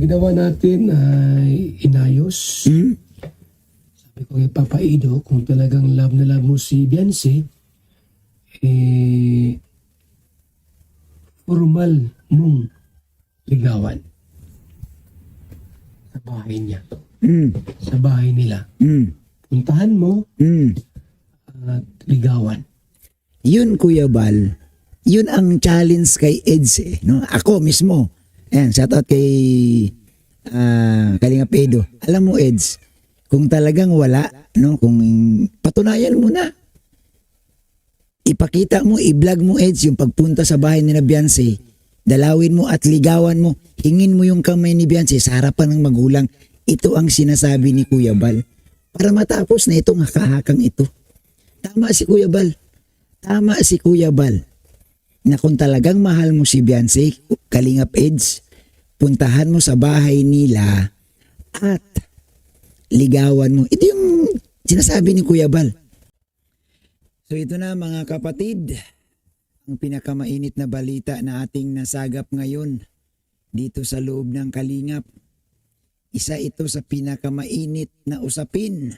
ginawa natin ay inayos. Sabi ko kay Papa Ido, kung talagang love na love mo si Beyonce, formal mong ligawan sa bahay niya, sa bahay nila. Puntahan mo at ligawan. Yun, Kuya Bal, yun ang challenge kay Eds no? Ako mismo. Ayan, shoutout kay Kalinga Pedro. Alam mo, Eds, kung talagang wala, no, kung patunayan mo na, ipakita mo, i-vlog mo, Eds, yung pagpunta sa bahay ni Beyonce, dalawin mo at ligawan mo, hingin mo yung kamay ni Beyonce sa harapan ng magulang. Ito ang sinasabi ni Kuya Bal para matapos na itong hakahakang ito. Tama si Kuya Bal. Tama si Kuya Bal na kung talagang mahal mo si Beyonce, Kalingap Eds, puntahan mo sa bahay nila at ligawan mo. Ito yung sinasabi ni Kuya Bal. So ito na mga kapatid, ang pinakamainit na balita na ating nasagap ngayon dito sa loob ng Kalingap. Isa ito sa pinakamainit na usapin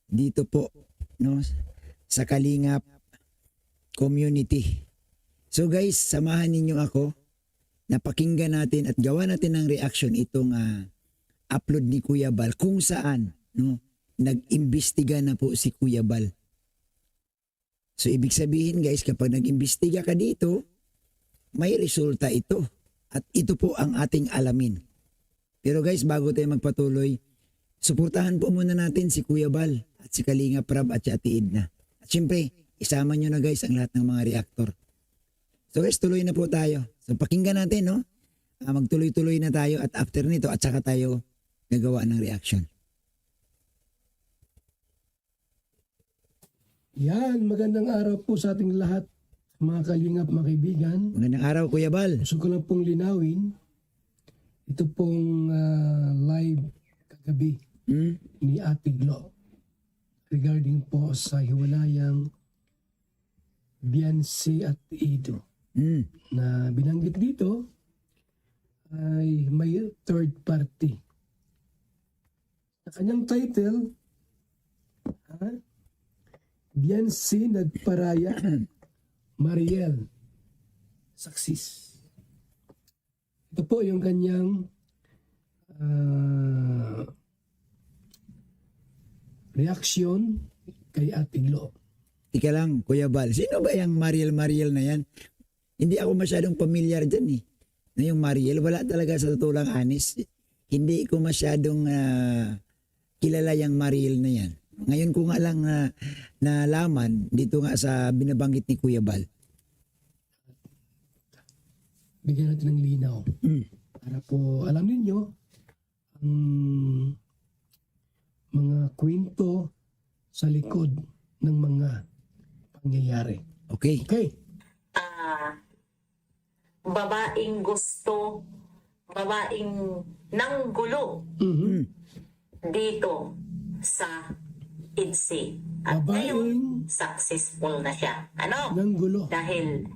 dito po, no, sa Kalingap community. So guys, samahan ninyo ako na pakinggan natin at gawa natin ng reaction itong upload ni Kuya Bal kung saan, no, nag-imbestiga na po si Kuya Bal. So ibig sabihin guys, kapag nag-imbestiga ka dito, may resulta ito. At ito po ang ating alamin. Pero guys, bago tayo magpatuloy, suportahan po muna natin si Kuya Bal at si Kalinga Prab at si Ate Edna. At syempre, isama nyo na guys ang lahat ng mga reactor. So guys, tuloy na po tayo. So pakinggan natin, no? Magtuloy-tuloy na tayo at after nito at saka tayo gagawa ng reaction. Yan, magandang araw po sa ating lahat, mga Kalingap, mga kaibigan. Magandang araw, Kuya Bal. Gusto ko lang pong linawin, ito pong live kagabi ni Ate Glo regarding po sa hiwalayang Beyonce at Ido na binanggit dito ay may third party. Sa kanyang title, Beyonce nagparaya, Mariel success. Ito po yung kanyang reaction kay Ate Glo. Ika lang, Kuya Bal. Sino ba yung Mariel na yan? Hindi ako masyadong pamilyar dyan eh. Na yung Mariel, wala talaga sa totoo lang, honest. Hindi ko masyadong kilala yung Mariel na yan. Ngayon ko nga lang nalaman dito nga sa binabanggit ni Kuya Bal. Bigyan natin ng linaw. Para po alam ninyo ang mga kwento sa likod ng mga pangyayari. Okay. Okay. Babaeng gusto, babaeng nanggulo dito sa IDSI. At ngayon, successful na siya. Ano? Nanggulo. Dahil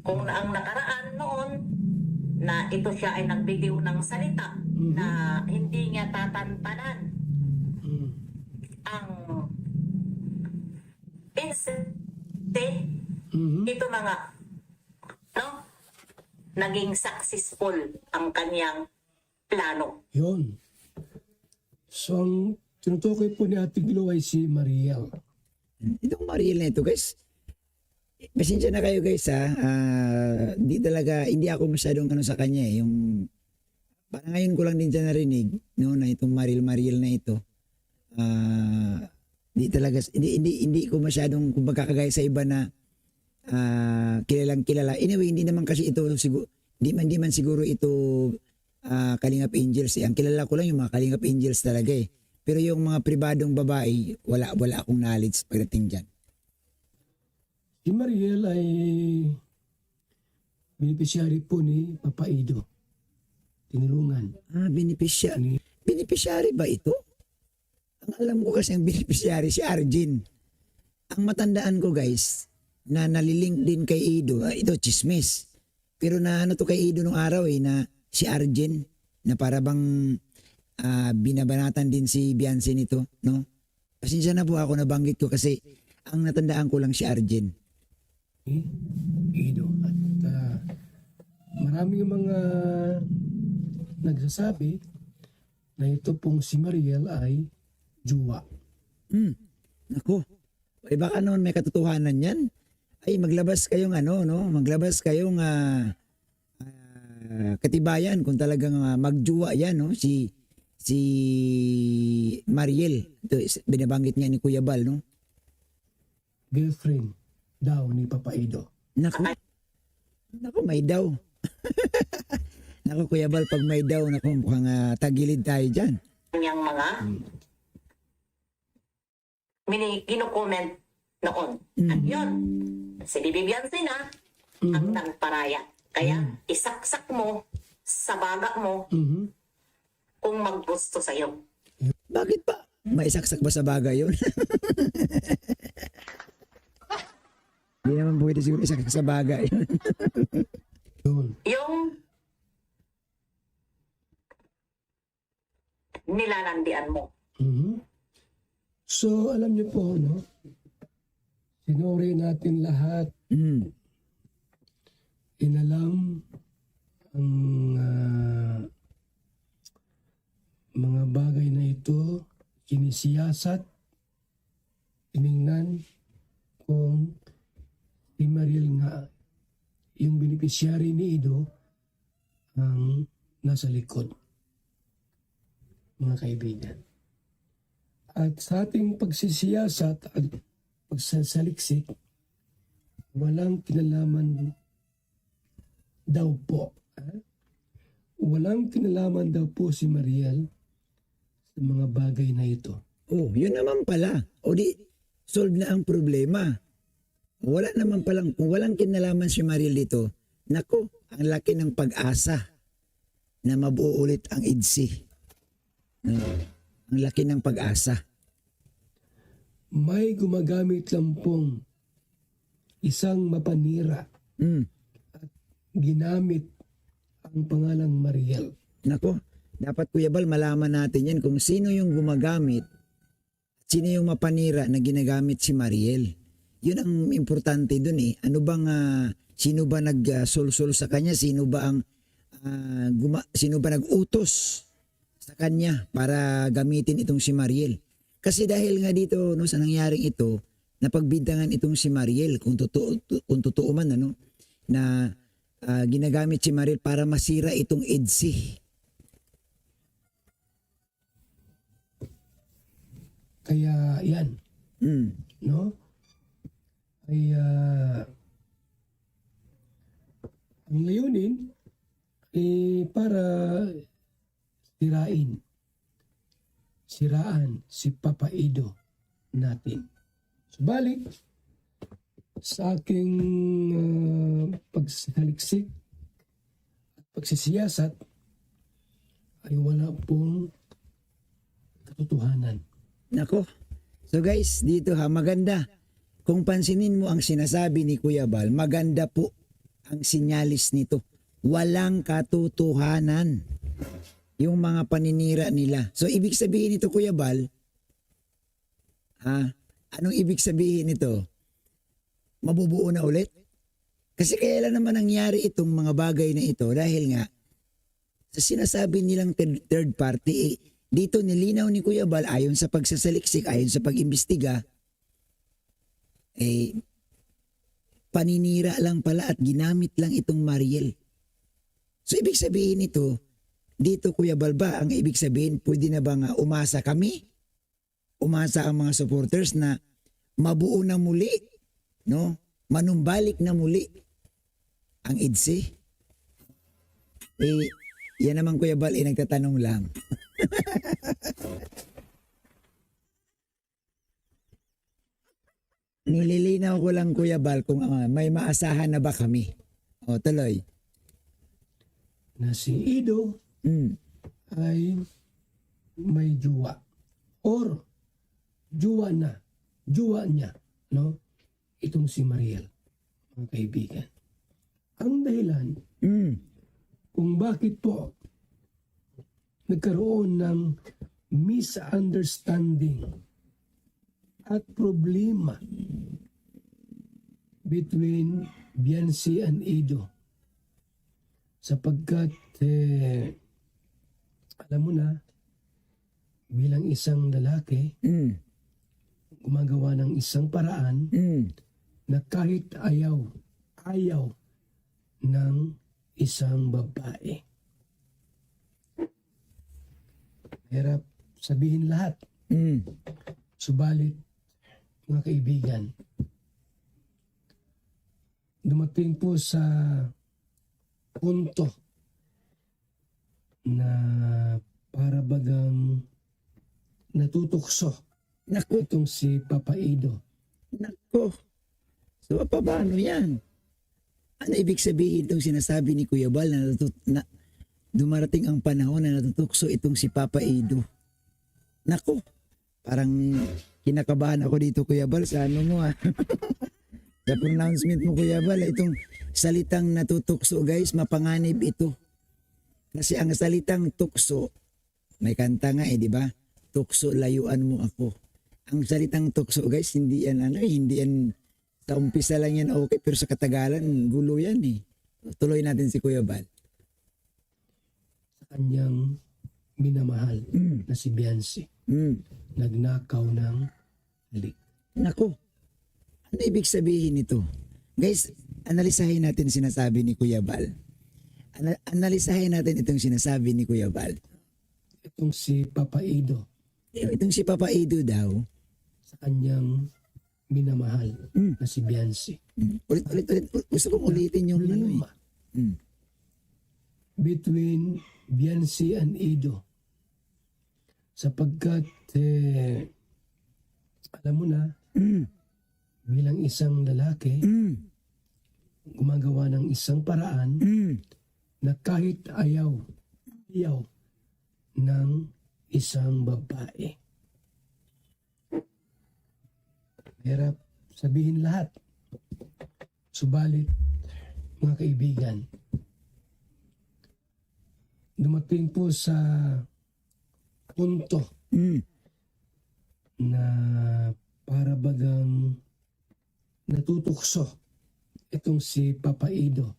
kung ang nakaraan noon na ito siya ay nagbitiw ng salita na hindi niya tatantanan ang incidente, ito na nga, no? Naging successful ang kanyang plano. Yun. So, ang tinutukoy po ni Ate Glo ay si Mariel. Itong Mariel na ito, guys. Pasensya na kayo, guys, ha. Hindi ako masyadong sa kanya eh. Yung, parang ngayon ko lang din siya narinig, no, na itong Mariel na ito. Hindi ko masyadong kumbaga kagaya sa iba na kilalang kilala. Anyway, hindi naman kasi ito siguro, hindi man siguro ito Kalingap Angels eh. Ang kilala ko lang yung mga Kalingap Angels talaga eh. Pero yung mga pribadong babae, wala akong knowledge pagdating dyan. Si Mariel ay beneficiary po ni Papa Ido. Tinulungan. Beneficiary. Beneficiary ba ito? Ang alam ko kasi ang beneficiary si Arjin. Ang matandaan ko guys, na nalilink din kay Ido, ito chismis. Pero na ano to kay Ido nung araw eh, na si Arjen na para bang binabanatan din si Beyonce nito, no? Pasensya na po ako, nabanggit ko kasi ang natandaan ko lang si Arjen. Ido. At maraming mga nagsasabi na ito pong si Mariel ay juwa. Nako, eh baka naman may katotohanan yan. Ay maglabas kayong ano, no? Maglabas kayong katibayan kung talagang magjuwa yan, no? Si Mariel, ito, binabanggit nga ni Kuya Bal, no? Girlfriend daw ni Papa Ido. Nako, may daw. Nako Kuya Bal, pag may daw, nako mukhang tagilid tayo dyan. Kanyang mga kinukomment noon. At yun, si Bibi Beyonce na ang nagparaya. Kaya isaksak mo sa baga mo kung maggusto sa'yo. Bakit ba? Maisaksak ba sa bagay yun? Hindi naman pwede siguro isaksak sa bagay yun. Yun. Yung nilalandian mo. So, alam niyo po, no? Sinuri natin lahat. Inalam ang mga bagay na ito, sinisiyasat, tiningnan kung si Mariel nga, yung beneficiary ni Ido, ang nasa likod. Mga kaibigan. At sa ating pagsisiyasat at pagsasaliksik, walang kinalaman daw po. Walang kinalaman daw po si Mariel sa mga bagay na ito. Oh, yun naman pala. O di, solve na ang problema. Wala naman palang, kung walang kinalaman si Mariel dito, nako, ang laki ng pag-asa na mabuo ulit ang IDC. Ang laki ng pag-asa. May gumagamit lang pong isang mapanira at ginamit ang pangalang Mariel. Nako, dapat Kuya Bal, malaman natin yan kung sino yung gumagamit, sino yung mapanira na ginagamit si Mariel. Yun ang importante dun eh. Ano bang, sino ba nag-solsol sa kanya? Sino ba ang, sino ba nag-utos sa kanya para gamitin itong si Mariel? Kasi dahil nga dito, no, sa nangyaring ito, napagbintangan itong si Mariel, kung totoo man, ano, na ginagamit si Mariel para masira itong EDSI. Kaya yan, no? Ay ang layunin para siraan si Papa Ido natin. Subalit, sa aking pagsaliksik at pagsisiyasat ay wala pong katotohanan. Nako. So guys, dito maganda. Kung pansinin mo ang sinasabi ni Kuya Bal, maganda po ang sinyalis nito. Walang katotohanan yung mga paninira nila. So ibig sabihin nito Kuya Bal, anong ibig sabihin nito? Mabubuo na ulit? Kasi kailan naman nangyari itong mga bagay na ito dahil nga sa sinasabi nilang third party, dito nilinaw ni Kuya Bal ayon sa pagsasaliksik, ayon sa pag-imbestiga, paninira lang pala at ginamit lang itong Mariel. So ibig sabihin nito, dito Kuya Bal ba, ang ibig sabihin, pwede na ba nga umasa kami? Umasa ang mga supporters na mabuo na muli, no? Manumbalik na muli ang EDSI? Yan naman Kuya Bal, nagtatanong lang. Nililinaw ko lang Kuya Bal kung may maasahan na ba kami. O, tuloy. Na si Ido ay may juwa. Or, juwa niya, no? Itong si Mariel, mga kaibigan. Ang dahilan, kung bakit po nagkaroon ng misunderstanding at problema between Beyonce and Edo. Sapagkat, alam mo na, bilang isang lalaki, gumagawa ng isang paraan na kahit ayaw ng isang babae. Hirap sabihin lahat. Subalit, mga kaibigan, dumating po sa punto na para bagang natutukso Nako, itong si Papa Edo. nako. So, paano yan? Ano ibig sabihin itong sinasabi ni Kuya Bal na dumarating ang panahon na natutukso itong si Papa Edo? Nako, parang kinakabahan ako dito, Kuya Bal, sa ano mo sa pronouncement mo, Kuya Bal, itong salitang natutukso, guys, mapanganib ito. Kasi ang salitang tukso, may kanta nga di ba? Tukso, layuan mo ako. Ang salitang tukso, guys, hindi yan sa umpisa lang yan okay, pero sa katagalan, gulo yan Tuloy natin si Kuya Bal. Sa kanyang minamahal na si Beyonce. Nagnakaw ng halik. Nako, ano ibig sabihin nito? Guys, analisahin natin sinasabi ni Kuya Bal. Analisahin natin itong sinasabi ni Kuya Bal. Itong si Papa Edo Itong si Papa Edo daw, sa kanyang minamahal na si Beyonce. ulit. Gusto kong ulitin yung Problema between Beyonce and Edo. Sapagkat, alam mo na, bilang isang lalaki, gumagawa ng isang paraan na kahit ayaw ng isang babae. Hirap sabihin lahat. Subalit, mga kaibigan, dumating po sa punto na para bagang natutukso itong si Papa Edo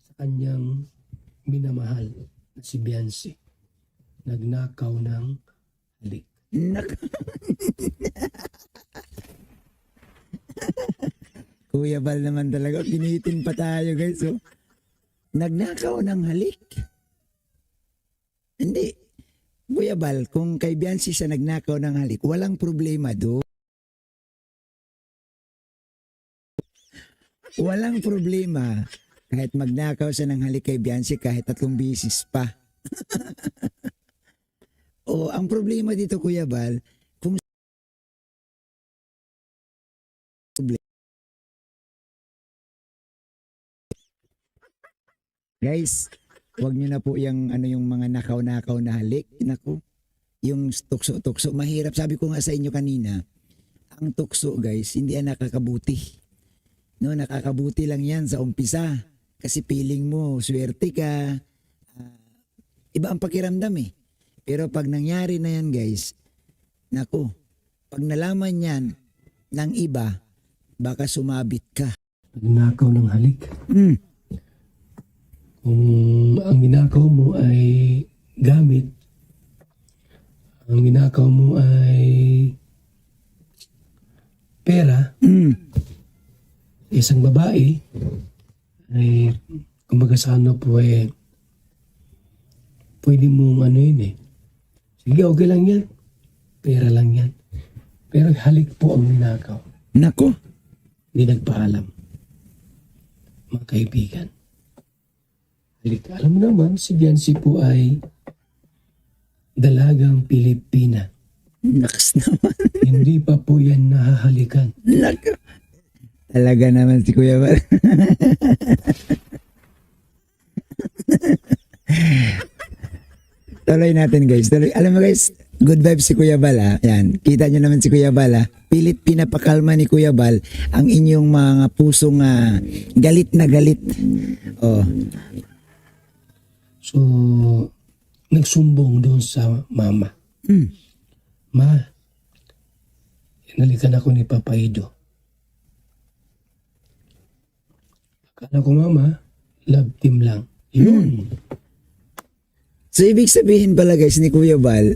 sa kanyang minamahal na si Beyonce. Nagnakaw ng halik. Kuya Bal naman talaga, pinitin pa tayo, guys. So, nagnakaw ng halik. Hindi. Kuya Bal, kung kay Beyonce siya nagnakaw ng halik, walang problema do. Walang problema kahit magnakaw siya ng halik kay Beyonce kahit 3 bisis pa. O, ang problema dito, Kuya Bal, kung guys, wag niyo na po yung mga nakaw-nakaw na halik. Naku, yung tukso-tukso, mahirap. Sabi ko nga sa inyo kanina, ang tukso, guys, hindi yan nakakabuti. No, nakakabuti lang yan sa umpisa. Kasi feeling mo, swerte ka. Iba ang pakiramdam Pero pag nangyari na yan, guys, naku, pag nalaman yan ng iba, baka sumabit ka. Nagnakaw ng halik. Kung ang ninakaw mo ay gamit, ang ninakaw mo ay pera, isang babae, ay kumbaga sa ano po pwede mong sige, okay lang yan. Pera lang yan. Pero halik po ang ninakaw. Nako, Hindi nagpaalam. Mga kaibigan. Halik. Alam mo naman, si Beyonce po ay dalagang Pilipina. nakas naman. Hindi pa po yan nahahalikan. Nako. Talaga naman si Kuya Bal. Tuloy natin, guys. Alam mo, guys, good vibes si Kuya Bal Yan, kita nyo naman si Kuya Bal Pilit pinapakalma ni Kuya Bal ang inyong mga pusong galit na galit. Oh. So, nagsumbong doon sa mama. Ma, inalikan ako ni Papa Ido. Akala ko mama, love team lang. Yun. So, ibig sabihin pala guys ni Kuya Bal,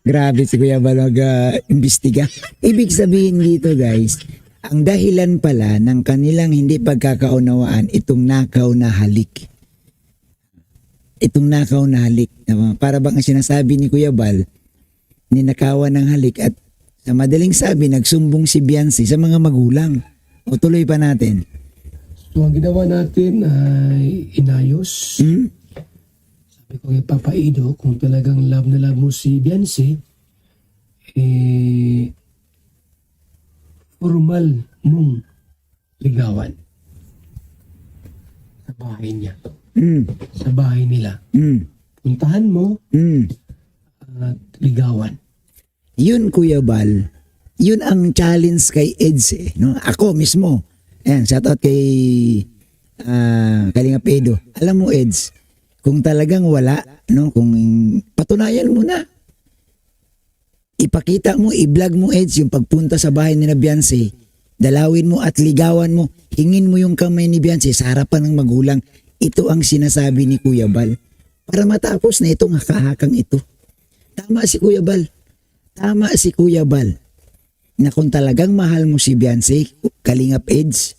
grabe si Kuya Bal mag-imbestiga. Ibig sabihin dito guys, ang dahilan pala ng kanilang hindi pagkakaunawaan itong nakaw na halik. Itong nakaw na halik. Para bang ang sinasabi ni Kuya Bal, ninakawan ng halik at sa madaling sabi, nagsumbong si Biancy sa mga magulang. O tuloy pa natin. So, ang ginawa natin ay inayos. Sabi ko kay Papa Ido, kung talagang love na love mo si Biancy, formal mong ligawan sa bahay niya. Sa bahay nila. Puntahan mo at ligawan. Yun Kuya Bal, yun ang challenge kay Eds no? Ako mismo. Ayan, shoutout kay Kalinga Pedro. Alam mo Eds, kung talagang wala, no, kung patunayan mo na, ipakita mo, i-vlog mo Eds yung pagpunta sa bahay ni Biancy, dalawin mo at ligawan mo, hingin mo yung kamay ni Biancy sa harapan ng magulang. Ito ang sinasabi ni Kuya Bal para matapos na itong hakahakang ito. Tama si Kuya Bal. Tama si Kuya Bal na kung talagang mahal mo si Biancy, Kalingap Eds,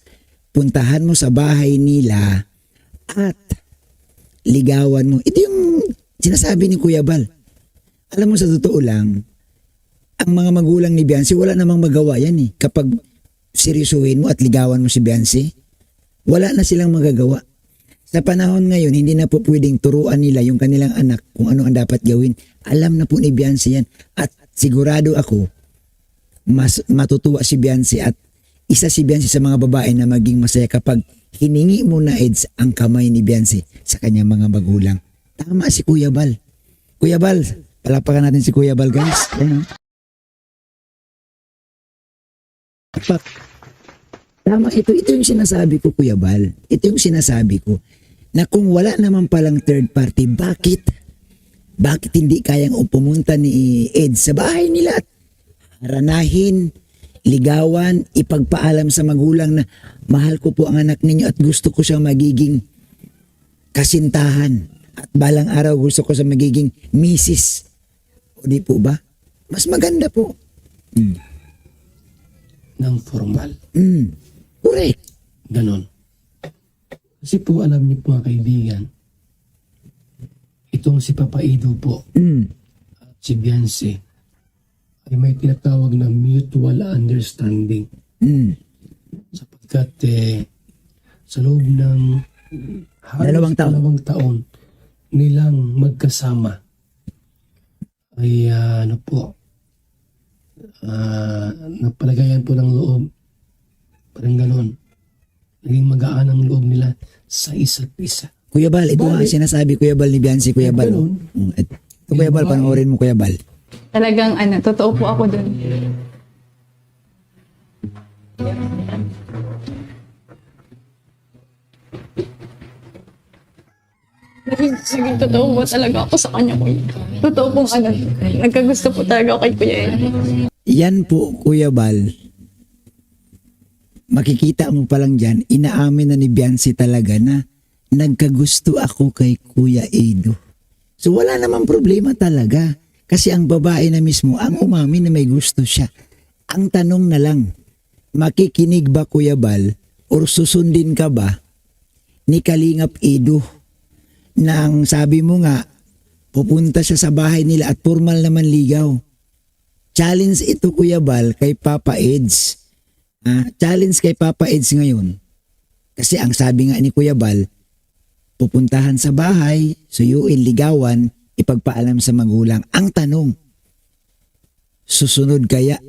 puntahan mo sa bahay nila at ligawan mo. Ito yung sinasabi ni Kuya Bal. Alam mo sa totoo lang, ang mga magulang ni Biancy wala namang magawa yan eh. Kapag seryosuhin mo at ligawan mo si Biancy, wala na silang magagawa. Sa panahon ngayon, hindi na po pwedeng turuan nila yung kanilang anak kung ano ang dapat gawin. Alam na po ni Biancy yan. At sigurado ako, matutuwa si Biancy at isa si Biancy sa mga babae na maging masaya kapag hiningi mo na Eds ang kamay ni Biancy sa kanyang mga magulang. Tama si Kuya Bal. Kuya Bal, palakpakan natin si Kuya Bal guys. Tama, ito yung sinasabi ko Kuya Bal. Ito yung sinasabi ko na kung wala naman palang third party, bakit hindi kayang pumunta ni Eds sa bahay nila at haranahin, ligawan, ipagpaalam sa magulang na mahal ko po ang anak ninyo at gusto ko siyang magiging kasintahan at balang araw gusto ko siyang magiging misis. O di po ba? Mas maganda po. Ng formal. Correct. Ganon. Kasi po alam niyo po mga kaibigan, itong si Papa Ido po at si Biancy ay may tinatawag na mutual understanding. Sapagkat sa loob ng halos 2 taon nilang magkasama ay napalagayan po ng loob. Parang ganon. Naging magaan ang loob nila sa isa't isa. Kuya Bal, ito nga sinasabi Kuya Bal ni Biancy, Kuya Bal. Ito Kuya Bal, panoorin mo Kuya Bal. Talagang totoo po ako dun. Naging totoo po talaga ako sa kanya, kuya. Totoo pong nagkagusto po talaga ako kay kuya. Yan po, Kuya Bal. Makikita mo pa lang dyan, inaamin na ni Biancy talaga na nagkagusto ako kay Kuya Ido. So wala namang problema talaga. Kasi ang babae na mismo, ang umamin na may gusto siya. Ang tanong na lang, makikinig ba Kuya Bal or susundin ka ba ni Kalingap Ido? Nang sabi mo nga, pupunta siya sa bahay nila at formal naman ligaw. Challenge ito Kuya Bal kay Papa Eds. Challenge kay Papa Eds ngayon. Kasi ang sabi nga ni Kuya Bal, pupuntahan sa bahay, suyuin, ligawan, ipagpaalam sa magulang. Ang tanong, susunod kaya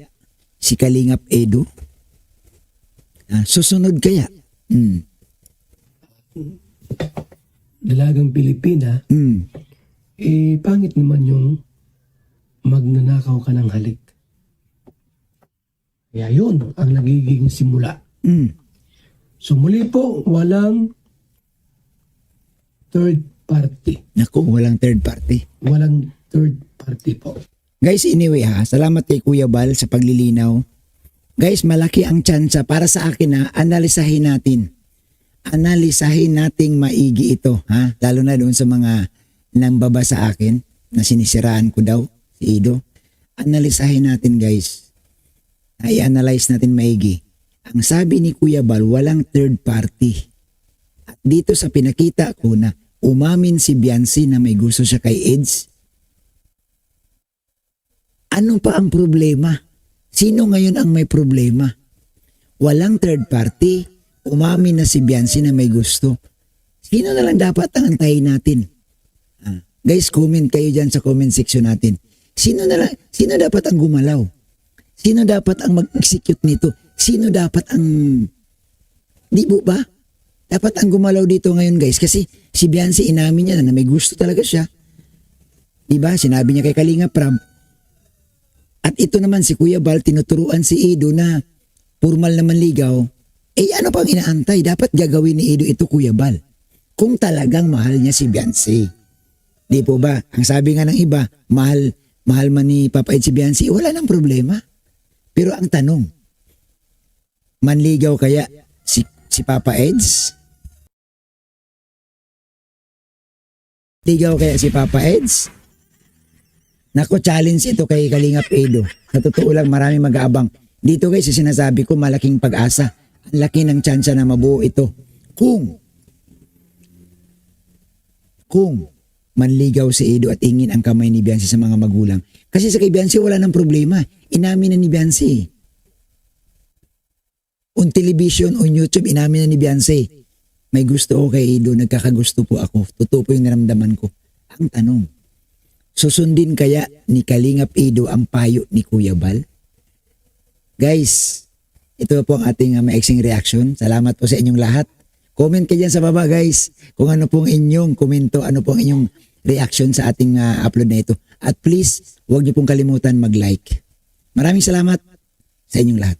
si Kalingap Edo? Susunod kaya? Dalagang Pilipina, pangit naman yung magnanakaw ka ng halik. Kaya yun ang nagiging simula. So muli po, walang third party. Naku, walang third party. Walang third party po. Guys, anyway ha, salamat kay Kuya Bal sa paglilinaw. Guys, malaki ang tsansa para sa akin na analisahin natin. Analisahin nating maigi ito, ha? Lalo na doon sa mga nambaba sa akin na sinisiraan ko daw, si Ido. Analisahin natin guys. I-analyze natin maigi. Ang sabi ni Kuya Bal, walang third party. At dito sa pinakita ko na umamin si Biancy na may gusto siya kay Eds, ano pa ang problema? Sino ngayon ang may problema? Walang third party. Umamin na si Biancy na may gusto. Sino na lang dapat ang antayin natin? Guys, comment kayo dyan sa comment section natin. Sino dapat ang gumalaw? Sino dapat ang mag-execute nito? Sino dapat ang... Di po ba? Dapat ang gumalaw dito ngayon guys. Kasi si Biancy inamin niya na may gusto talaga siya. Di ba? Sinabi niya kay Kalinga Prab. At ito naman si Kuya Bal, tinuturuan si Ido na formal na manligaw. Eh ano pang inaantay? Dapat gagawin ni Ido ito, Kuya Bal. Kung talagang mahal niya si Biancy. Di po ba? Ang sabi nga ng iba, mahal man ni Papa Ed si Biancy, wala nang problema. Pero ang tanong, manligaw kaya si Papa Eds? Ligaw kaya si Papa Eds? Nako, challenge ito kay Kalingap Edo. Sa totoo lang, marami mag-aabang. Dito guys, sinasabi ko, malaking pag-asa. Ang laki ng tsansa na mabuo ito. Kung manligaw si Edo at ingin ang kamay ni Biancy sa mga magulang. Kasi sa kay Biancy, wala nang problema. Inamin na ni Biancy. On television, on YouTube, inamin na ni Biancy. May gusto ko kay Edo, nagkakagusto po ako. Totoo po yung naramdaman ko. Ang tanong, susundin kaya ni Kalingap Edo ang payo ni Kuya Bal? Guys, ito po ang ating maiksing reaction. Salamat po sa inyong lahat. Comment kayo dyan sa baba guys kung ano pong inyong komento, ano pong inyong reaction sa ating upload na ito. At please, huwag niyo pong kalimutan mag-like. Maraming salamat sa inyong lahat.